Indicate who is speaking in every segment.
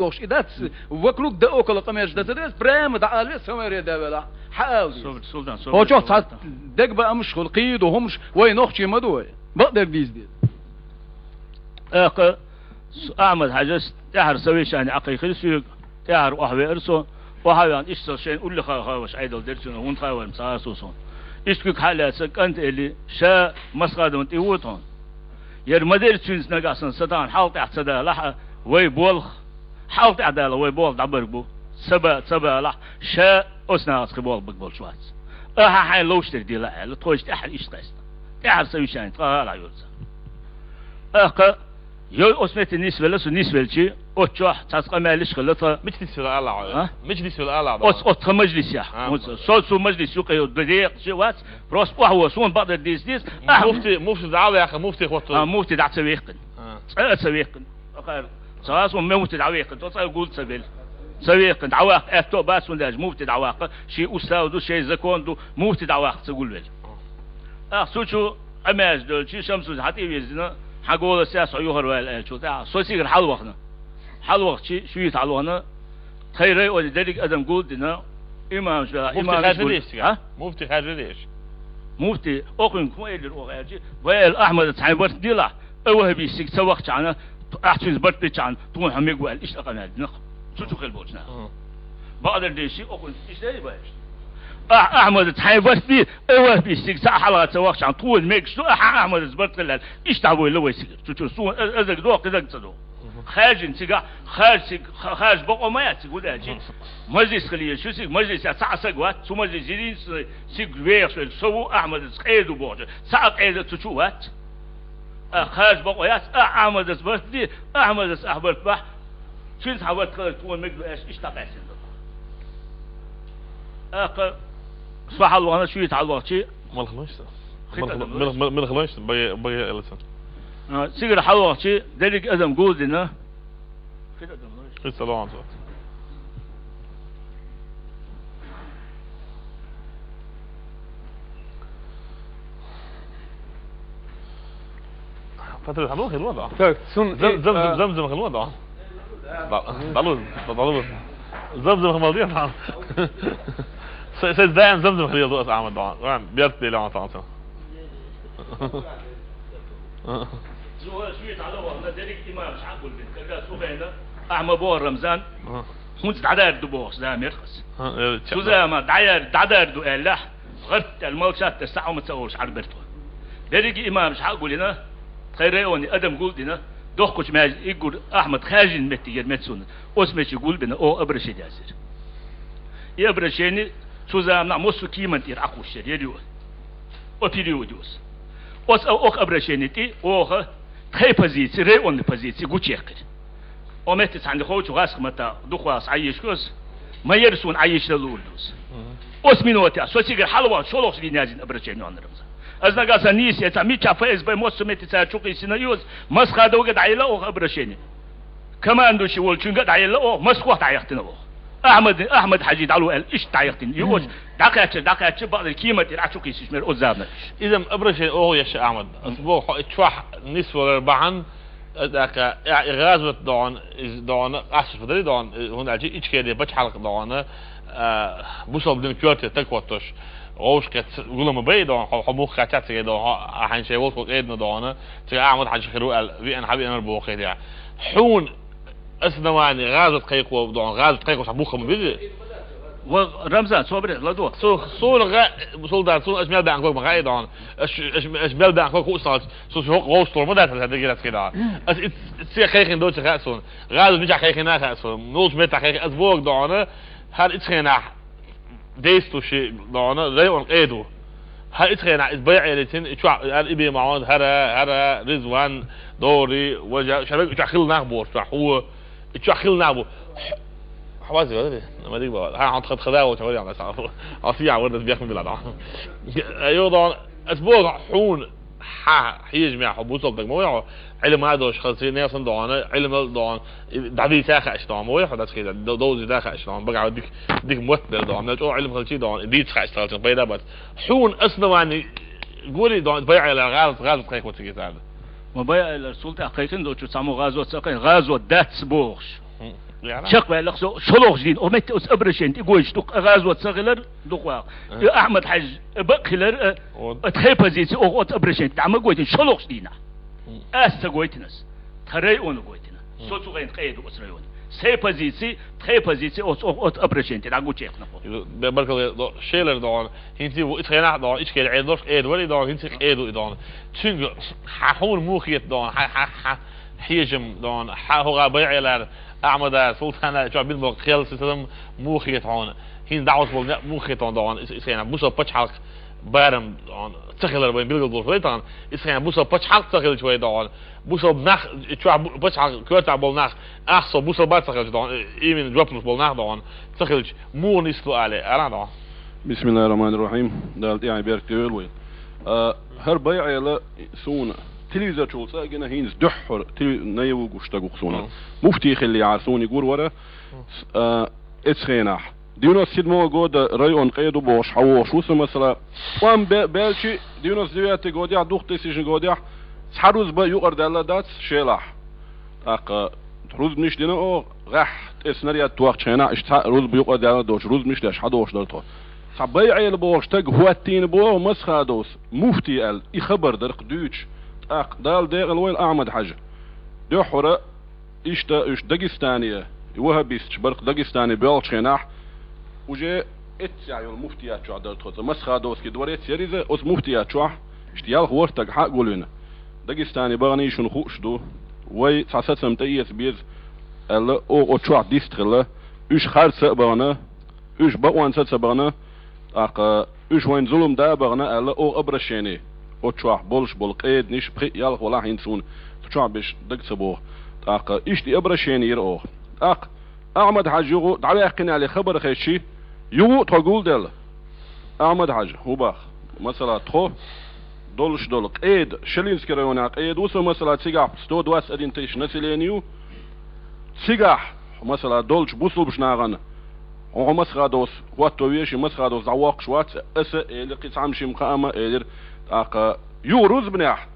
Speaker 1: بوش إذا وكلوك ده أكل قماش ده تدرس برام ده على سمير ده ولا حاول
Speaker 2: سلطان
Speaker 1: هو شو صار دق بقى مش خلقيد وهمش وين أختي مدوي بقدر دي
Speaker 2: أحمد حجز تهر سوي شان عقيق سوق تهر وحوي أرسو وحوي إيش شيء قول لي خاوش عيدل درسون وون خاوي مساسوسون إيش كيك حالة سكنت اللي شا مسقاد من تيوتون ير مدير تشينز نجاسن ستان حاول تحت سدا لح وي بول حاول تحت داله وي بول دبر بو سبا لح شا أسنا أسخبول بقبل شوات حين لوش تردي لا لتوش تحر إيش قاس تهر سوي شان تقال يورز يو اسمت النسبة لسه نسبة لشيء أتشوح تسقى مالش خلطة
Speaker 3: مش نسبة الأعلى مش نسبة الأعلى
Speaker 2: أت مجلس يا صوت مجلس يوقي دقيق شيء وات روس وهو سون بعض الديس
Speaker 3: مفتي دعوة يا أخي مفتي خطة
Speaker 2: مفتي دعوة سويقن سويقن أخير صراحة مفتي دعويقن توصل يقول سويقن دعوة أتو بس ونداج مفتي دعوة شيء أستاذ شيء زكون دو مفتي دعوة تقول بيل سوتشو أماج دول شيء شمس حتى يزنا حقول السياسة يهر ولا شو تاع سوسير حل وقت شو يتعلونا خيري ولذلك أدم قول دنا إمام شباب
Speaker 3: إمام مفتي خارج ليش
Speaker 2: مفتي أقول كويل الأوغاجي ويل أحمد تعبت ديلا أوه بيسك سوق عنا أحسن برت بيجان تون هم يقول إيش أقنا دنا شو تقول بوجنا بعد الدشي أقول إيش ده يبغى أحمد تعبت دي أوه بيسك سحلا سوق عن طول ميكس أحمد زبرت لل إيش تعبوا اللي هو يسك شو سون أزق دوق كذا تصدق خارج انتقا خارج بقى ما يتقول أجي مجلس خليه شو سيق مجلس ساعة سقوات شو مجلس جديد سيق وير سو أحمد سقيد وبوجه ساعة قيد تشوات خارج بقى يات أحمد سبرت دي أحمد سأحبرت بح شو تحاولت قلت تقول مقدو إيش تقاسين صباح الله أنا شو يتعلق شيء
Speaker 3: ما خلاص من خلاص بي إلسن
Speaker 2: سيقر حلوة شيء ذلك أدم قول لنا
Speaker 3: السلام عليكم فترة حلوة خلوة ده زمزم خلوة ده ضلول زمزم خمالية طبعا سيد دائم زمزم خليه ضوء أعمل طبعا بيرتدي لعمل طبعا
Speaker 2: شو يتعلق ذلك إمام شعب البيت كذا سوفينا أعمى بور رمضان هون تعدار دبوس ده مرخص شو زي ما تعدار دو الله غرت الموشات تسعة متسوش على برتو ذلك إمام شعب لنا خيروني أدم قول لنا دوخش ما يقول أحمد خاجن متير متسون اسمه يقول بنا أو أبرشي جاسر يبرشيني شو زي ما موسو كيمان تير أخوش يديو وبيريوديوس أو أبرشيني تي أو خي позиции رأيون позиции قوتشيكر ومتى عند خوش وغاس متى دخواس عايش كوس ما يرسون عايش للولوس أسمينوتي سوسيجر حلوة شلوس بينازين أبرشيني عن رمز أزنا قاسا نيس يتعمي شافيز باي موسو متى تشوقي سينايوز مسخا دوجد عيلا أو أبرشيني كمان دوشي والشنقد عيلا أو مسخوا تعيقتنا أو أحمد حجي دعلو قال إيش تعيقتين يوش دقيقة بعض الكيمة ترعشوك يسمير أزابنا
Speaker 3: إذا أبرشين أوه يا شيخ أحمد أسبوع اتشوح نسوة ربعان ذاك إغازة دعونا أحسن فدري دعونا هنا أجي إيش كده بتش حلقة دعونا بوصل بدون كيوتي تكوتش غوش كت يقولوا مبيد دعونا حموخ خاتات كده دعونا حين شيء وصل إيدنا دعونا تيجي أحمد حجي خيرو قال في أنا حبي أنا بوخي ده حون أسنواني غازة قيقو دعونا غازة قيقو حموخ مبيد
Speaker 2: ورمزان صوبري لا دو
Speaker 3: صول سولدان صول أجمل بعنك ما قاعد عن أجمل بعنك هو صار صول هو غوستور ما ده هذا كده كده سي خيخين دوتش خاصون غاز مش خيخين خاصون نوش مت خيخ أسبوع دعونا هل إتخينا ديستو شيء دعونا زي ونقيدو هل إتخينا إتبيع يلتين شو الإبي معون هذا رزوان دوري وجا شباب يتخيل نخبور هو يتخيل نخبور حوازي ولا ما دي بقى ها عند خداوه وتوري على ساعه عصيع ورد بياخد بالعض ايضا اسبوع حون حيجمع حبوس الدموع علم هذا اشخاص ناس دعانا علم دعان دعبي ساخه اشتام ويا حدث كده دوز داخل اشتام بقى ديك موتل دعان او علم خلشي دعان دي اشتغلت بيدا بس حون اصلا يعني قولي دعان بيع على غاز قيق وتجي هذا
Speaker 2: ما بيع السلطه حقيقين دو تسمو غازو ساقين غازو دات سبوخش شق لخصو شلوخ جديد ومت أس أبرشنت يقولش دق غازوة صغير دق أحمد حج بقلر تخيبزيتي أو أبرشنت عم قويتين شلوخ جدينا قويتنس تري أون قويتنا صوت غين قيد أسريون سيبزيتي تخيبزيتي أو أبرشنت دعو شيخ نقول
Speaker 3: بركل شيلر دان هنتي و إتخينا دان إيش كده عيدوش عيد ولي دان هنتي عيدو دان تشنج حول موخيت دان حيجم دان هو بيع لار أعمد سلطان جو بين بقيل سيستم موخيت هون هين دعوة موخيت دان إسخينا بوسا بتشحق بارم دان تخيلر بين بيلقوا بولفيتان إسخينا بوسا بتشحق تخيل شوي دان بوسا بنخ شو بتشحق كوتا بولنخ أخصو بوسا بتشحق دان إيمن جوابنس بولنخ دان تخيل مو نسلو عليه أنا دان
Speaker 4: بسم الله الرحمن الرحيم دالت يعني بيرك تقول هر بيع يلا سون تلفزيون شو ساقنا هينز دحر نيو قشتاق قصونا مفتي خلي عارسون يقول ورا اتخيناح ديونوس سيد مو قود رايون قيدو بوش حوش وصل مثلا وام بالشي ديونوس ديواتي قوديع دوختي سيجن قوديع سحروز با يقر دالا دات شيلاح روز مش دينا او غح اسنريات توقت شينا اشتا روز بيقر دالا دوش روز مش داش حدوش دارتو صبي عيل بوشتاق هو التين بو مسخادوس مفتي ال يخبر درق دوش دال ديغل وين أعمد حاجة دو حورا إيش داغستانية وهابيست برق داغستاني بيالش خيناح وجي اتسعي المفتيات شو عدال تخوص مسخادوس كي دوريت سيريزة اوس مفتيات شو اشتيال غورتاق حق قولونا داغستاني باغني شون خوش دو وي تساسات سمتايس بيز الا او تشوع ديستغلا ايش خارسة باغنا ايش باوان ساتسا باغنا ايش وين ظلم دا باغنا الا او ابرشيني اوتشوح بولش بولقيد نيش بخي يالخ ولا هينسون تشوح بيش دقسبوه ايش دي ابرشين يرؤوه احمد حاج يغو دعوي يحكينا عليه خبر خيشي يغو تقول دل احمد حاج هو باخ مثلا تخو دولش دول قيد شلينسكي ريونا قيد وصل مثلا تسيقاح ستود واس ادينتيش نسيلينيو تسيقاح مثلا دولش بوصل بشناغن هو مسخادوس واتويش مسخادوس عواق شوات اسا اللي قيس عمشي مقامة اللي يو روز بناح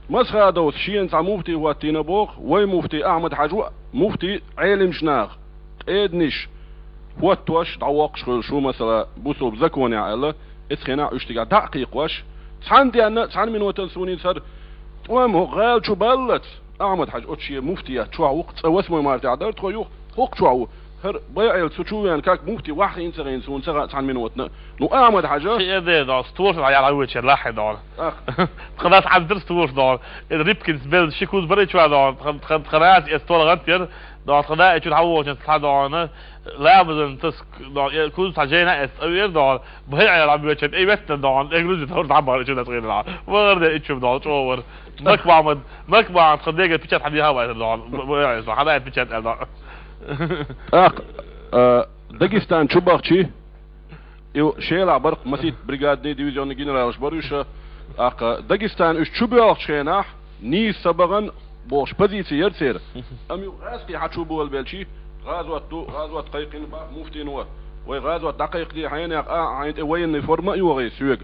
Speaker 4: مسخادوس شين تاع مفتي هو تينبوخ وي مفتي احمد حاجو مفتي عيلم شناغ ادنيش هو توش عواق شو مثلا بوصل بزكوني على اتخنا اشتغل دقيق واش تحندي انا تحن من وتنسوني صار وام هو غال شو بلت احمد حاج اوتشي مفتي شو وقت واسمه مارتي عدار تخو حق شو هر بيع السوتشو يعني كاك مفتي واحد ينسغين سون سغا تحن من وتنا نو احمد حاجه
Speaker 3: في ايه ده ستور على عويتش لاحي دول خلاص عبد ستور دول ريبكنز بيل شيكوز بري شو دول خلاص استور غتير دول خلاص شو حوش تصحى لا بدن تسك دول كل سجينا اسوير دول بيع العويتش اي بس دول اجلس تهور تعبر شو صغير لا وغير تشوف دول شو مكبع خديجه بيتشات حبيها وايد دول بيع صح بيتشات دول
Speaker 4: داغستان شباخشي يو شيلا برق مسيت بريغاد ديفيزيون جنرال شبروش داغستان اش شباخ شيناح ني سبغن بوش بوزيسي يرسير ام يو غاسقي حتشو بول بلشي غازوات قيقين با مفتين وي غازوات دقيق دي حين عين وين فورما يو غي سوق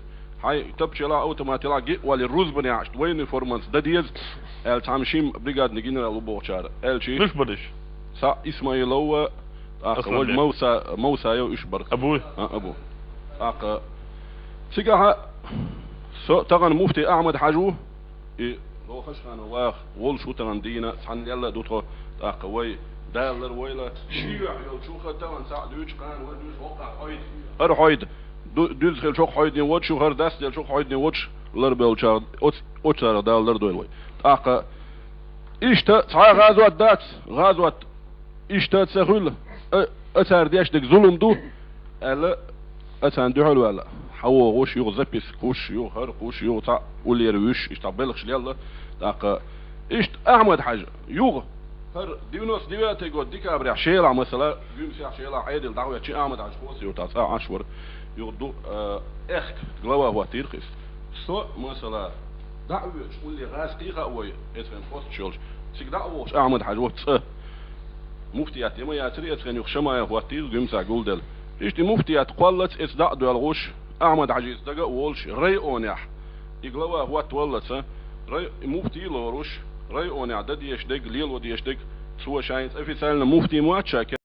Speaker 4: هاي تبشي لا اوتوماتيلا جي ولي الروز بني عشت وين فورمانس دديز ال تامشيم بريغاد جنرال بوشار الشي
Speaker 3: مش بدش
Speaker 4: سا اسماعيل هو وج موسى يو اشبر
Speaker 3: ابوه
Speaker 4: ابوه سيقاها تغن مفتي احمد حاجو لو خشخان واخ وول شو تغن دينا سحن يلا دوتو وي دالر ويلا شيوع يو شو تغن ساعة دوش قان ودوش وقع حويد هر حويد دوز خيل شوق حويدني وش شو هر داس ديال شوق حويدني وش لربل شار اوتشار دالر دويل وي إيشتا صحيح غازوات إيشتا تسخل أثار ديش دك ظلم دو ألا أثان دو حلو ألا حوا غوش يو زبيس غوش يو هر غوش يو تاع ولي روش إيش تعبلغش يلا تاق إيشت أحمد حاجة يو هر ديونوس ديواتي قد ديك أبرع شيلع مثلا يوم سيح شيلع عادل دعوة شي أحمد حاجة خوص يو تاع عشور يو دو إخت قلوا هو تيرخيس سو مثلا دعوة ولي غاز قيقة أوي إتفن خوص شولش سيك دعوة أحمد حاجة وتسأ مفتيات يما ياتري اتخن يخشما يهواتير قمسا قولدل اشتي مفتيات قولت اتدع دو الغوش احمد عجيز دقا وولش ري اونيح يقلوا هوات ولت ري مفتي لوروش ري اونيح دا ديش دق ليل وديش دق هو شاينت أفيسالنا مفتي مواتشا